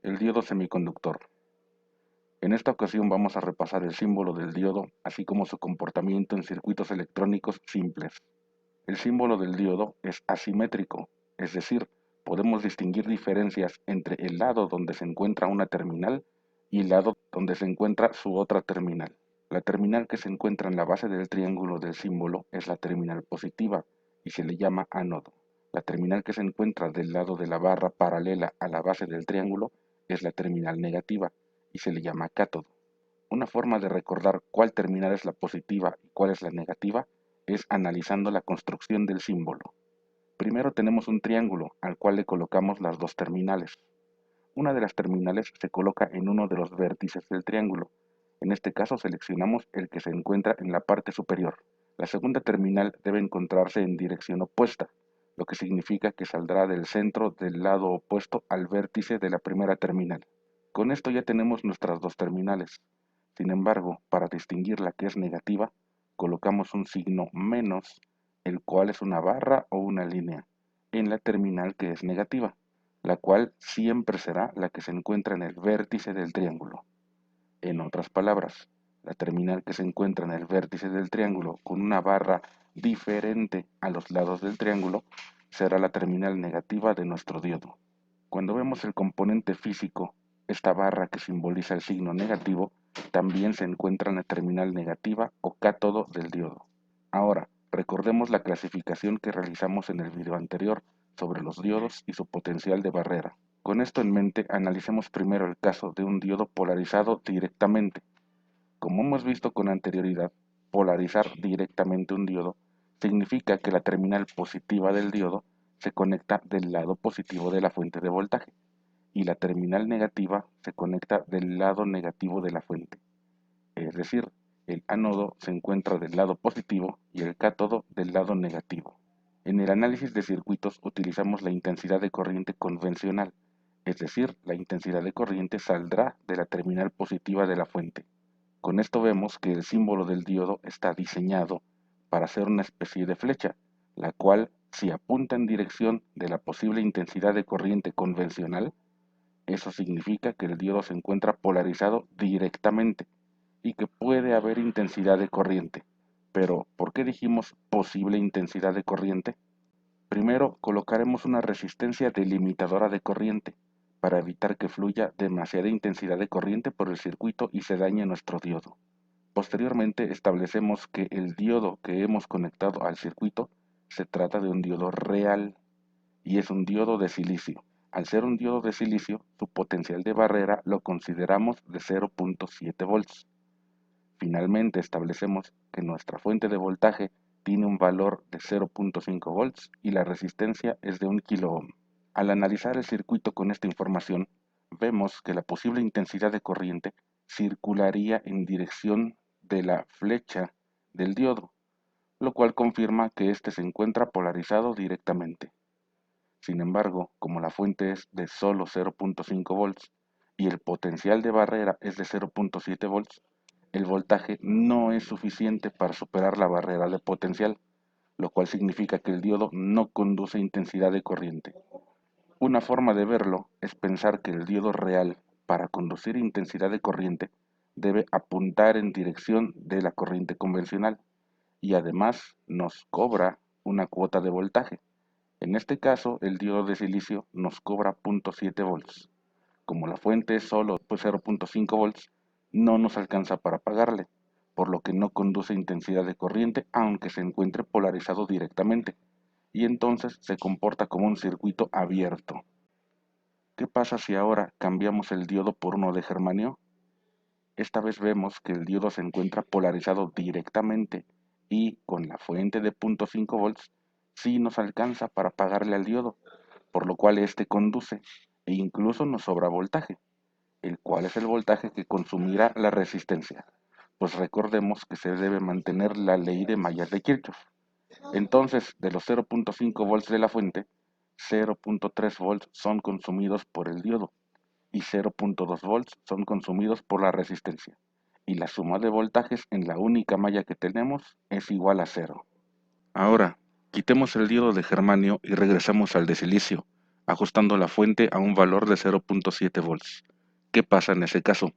El diodo semiconductor. En esta ocasión vamos a repasar el símbolo del diodo, así como su comportamiento en circuitos electrónicos simples. El símbolo del diodo es asimétrico, es decir, podemos distinguir diferencias entre el lado donde se encuentra una terminal y el lado donde se encuentra su otra terminal. La terminal que se encuentra en la base del triángulo del símbolo es la terminal positiva y se le llama ánodo. La terminal que se encuentra del lado de la barra paralela a la base del triángulo es la terminal negativa y se le llama cátodo. Una forma de recordar cuál terminal es la positiva y cuál es la negativa es analizando la construcción del símbolo. Primero tenemos un triángulo al cual le colocamos las dos terminales. Una de las terminales se coloca en uno de los vértices del triángulo. En este caso seleccionamos el que se encuentra en la parte superior. La segunda terminal debe encontrarse en dirección opuesta, lo que significa que saldrá del centro del lado opuesto al vértice de la primera terminal. Con esto ya tenemos nuestras dos terminales. Sin embargo, para distinguir la que es negativa, colocamos un signo menos, el cual es una barra o una línea, en la terminal que es negativa, la cual siempre será la que se encuentra en el vértice del triángulo. En otras palabras, la terminal que se encuentra en el vértice del triángulo con una barra diferente a los lados del triángulo será la terminal negativa de nuestro diodo. Cuando vemos el componente físico, esta barra que simboliza el signo negativo también se encuentra en la terminal negativa o cátodo del diodo. Ahora, recordemos la clasificación que realizamos en el video anterior sobre los diodos y su potencial de barrera. Con esto en mente, analicemos primero el caso de un diodo polarizado directamente. Como hemos visto con anterioridad, polarizar directamente un diodo significa que la terminal positiva del diodo se conecta del lado positivo de la fuente de voltaje y la terminal negativa se conecta del lado negativo de la fuente. Es decir, el ánodo se encuentra del lado positivo y el cátodo del lado negativo. En el análisis de circuitos utilizamos la intensidad de corriente convencional, es decir, la intensidad de corriente saldrá de la terminal positiva de la fuente. Con esto vemos que el símbolo del diodo está diseñado para ser una especie de flecha, la cual, si apunta en dirección de la posible intensidad de corriente convencional, eso significa que el diodo se encuentra polarizado directamente y que puede haber intensidad de corriente. Pero, ¿por qué dijimos posible intensidad de corriente? Primero, colocaremos una resistencia delimitadora de corriente para evitar que fluya demasiada intensidad de corriente por el circuito y se dañe nuestro diodo. Posteriormente, establecemos que el diodo que hemos conectado al circuito se trata de un diodo real y es un diodo de silicio. Al ser un diodo de silicio, su potencial de barrera lo consideramos de 0.7 volts. Finalmente, establecemos que nuestra fuente de voltaje tiene un valor de 0.5 volts y la resistencia es de 1 kΩ. Al analizar el circuito con esta información, vemos que la posible intensidad de corriente circularía en dirección de la flecha del diodo, lo cual confirma que éste se encuentra polarizado directamente. Sin embargo, como la fuente es de solo 0.5 volts y el potencial de barrera es de 0.7 volts, el voltaje no es suficiente para superar la barrera de potencial, lo cual significa que el diodo no conduce intensidad de corriente. Una forma de verlo es pensar que el diodo real, para conducir intensidad de corriente, debe apuntar en dirección de la corriente convencional y además nos cobra una cuota de voltaje. En este caso, el diodo de silicio nos cobra 0.7 volts. Como la fuente es solo 0.5 volts, no nos alcanza para pagarle, por lo que no conduce intensidad de corriente aunque se encuentre polarizado directamente, y entonces se comporta como un circuito abierto. ¿Qué pasa si ahora cambiamos el diodo por uno de germanio? Esta vez vemos que el diodo se encuentra polarizado directamente y con la fuente de 0.5 volts sí nos alcanza para pagarle al diodo, por lo cual este conduce e incluso nos sobra voltaje, el cual es el voltaje que consumirá la resistencia, pues recordemos que se debe mantener la ley de mallas de Kirchhoff. Entonces, de los 0.5 volts de la fuente, 0.3 volts son consumidos por el diodo y 0.2 volts son consumidos por la resistencia. Y la suma de voltajes en la única malla que tenemos es igual a cero. Ahora, quitemos el diodo de germanio y regresamos al de silicio, ajustando la fuente a un valor de 0.7 volts. ¿Qué pasa en ese caso?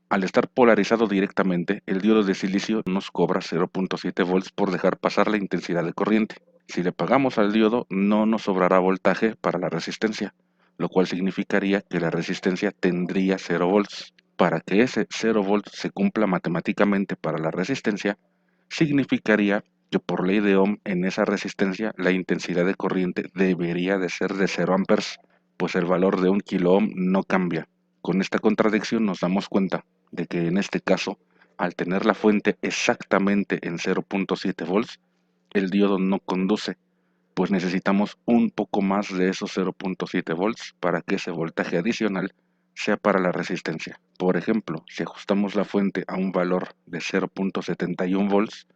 Al estar polarizado directamente, el diodo de silicio nos cobra 0.7 volts por dejar pasar la intensidad de corriente. Si le pagamos al diodo, no nos sobrará voltaje para la resistencia, lo cual significaría que la resistencia tendría 0 volts. Para que ese 0 volts se cumpla matemáticamente para la resistencia, significaría que por ley de Ohm en esa resistencia la intensidad de corriente debería de ser de 0 amperes, pues el valor de un kilo ohm no cambia. Con esta contradicción nos damos cuenta de que en este caso, al tener la fuente exactamente en 0.7 volts, el diodo no conduce, pues necesitamos un poco más de esos 0.7 volts para que ese voltaje adicional sea para la resistencia. Por ejemplo, si ajustamos la fuente a un valor de 0.71 volts,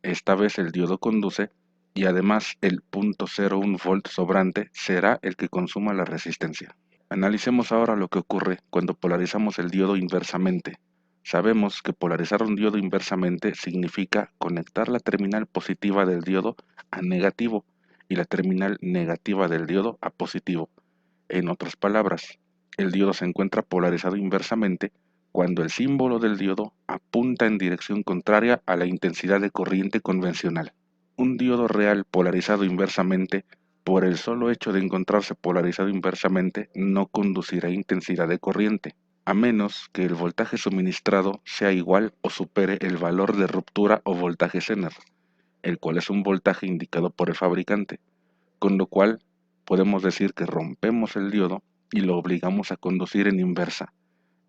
esta vez el diodo conduce y además el 0.01 volt sobrante será el que consuma la resistencia. Analicemos ahora lo que ocurre cuando polarizamos el diodo inversamente. Sabemos que polarizar un diodo inversamente significa conectar la terminal positiva del diodo a negativo y la terminal negativa del diodo a positivo. En otras palabras, el diodo se encuentra polarizado inversamente cuando el símbolo del diodo apunta en dirección contraria a la intensidad de corriente convencional. Un diodo real polarizado inversamente, por el solo hecho de encontrarse polarizado inversamente, no conducirá intensidad de corriente, a menos que el voltaje suministrado sea igual o supere el valor de ruptura o voltaje Zener, el cual es un voltaje indicado por el fabricante, con lo cual podemos decir que rompemos el diodo y lo obligamos a conducir en inversa,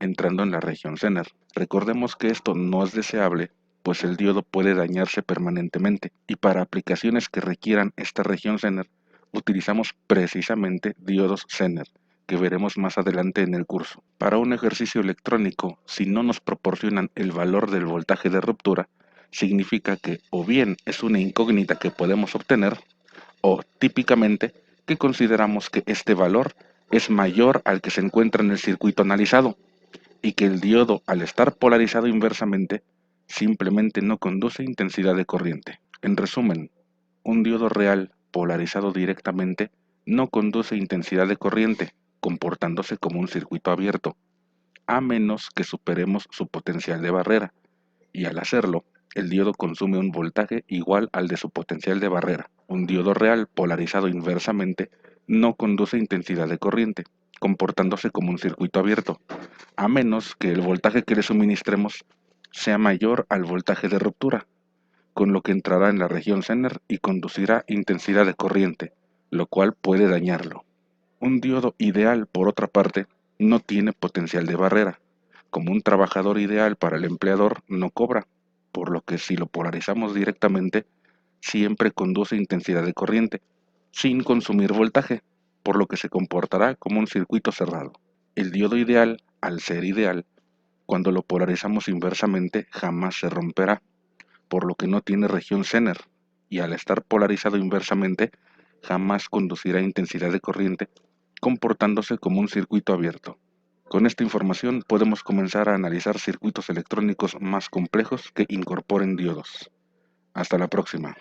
entrando en la región Zener. Recordemos que esto no es deseable, pues el diodo puede dañarse permanentemente, y para aplicaciones que requieran esta región Zener, utilizamos precisamente diodos Zener, que veremos más adelante en el curso. Para un ejercicio electrónico, si no nos proporcionan el valor del voltaje de ruptura, significa que o bien es una incógnita que podemos obtener, o típicamente que consideramos que este valor es mayor al que se encuentra en el circuito analizado y que el diodo, al estar polarizado inversamente, simplemente no conduce intensidad de corriente. En resumen, un diodo real polarizado directamente no conduce intensidad de corriente, comportándose como un circuito abierto, a menos que superemos su potencial de barrera, y al hacerlo, el diodo consume un voltaje igual al de su potencial de barrera. Un diodo real polarizado inversamente no conduce intensidad de corriente, comportándose como un circuito abierto, a menos que el voltaje que le suministremos sea mayor al voltaje de ruptura, con lo que entrará en la región Zener y conducirá intensidad de corriente, lo cual puede dañarlo. Un diodo ideal, por otra parte, no tiene potencial de barrera. Como un trabajador ideal para el empleador no cobra, por lo que si lo polarizamos directamente, siempre conduce intensidad de corriente, sin consumir voltaje, por lo que se comportará como un circuito cerrado. El diodo ideal, al ser ideal, cuando lo polarizamos inversamente jamás se romperá, por lo que no tiene región Zener, y al estar polarizado inversamente jamás conducirá intensidad de corriente, comportándose como un circuito abierto. Con esta información podemos comenzar a analizar circuitos electrónicos más complejos que incorporen diodos. Hasta la próxima.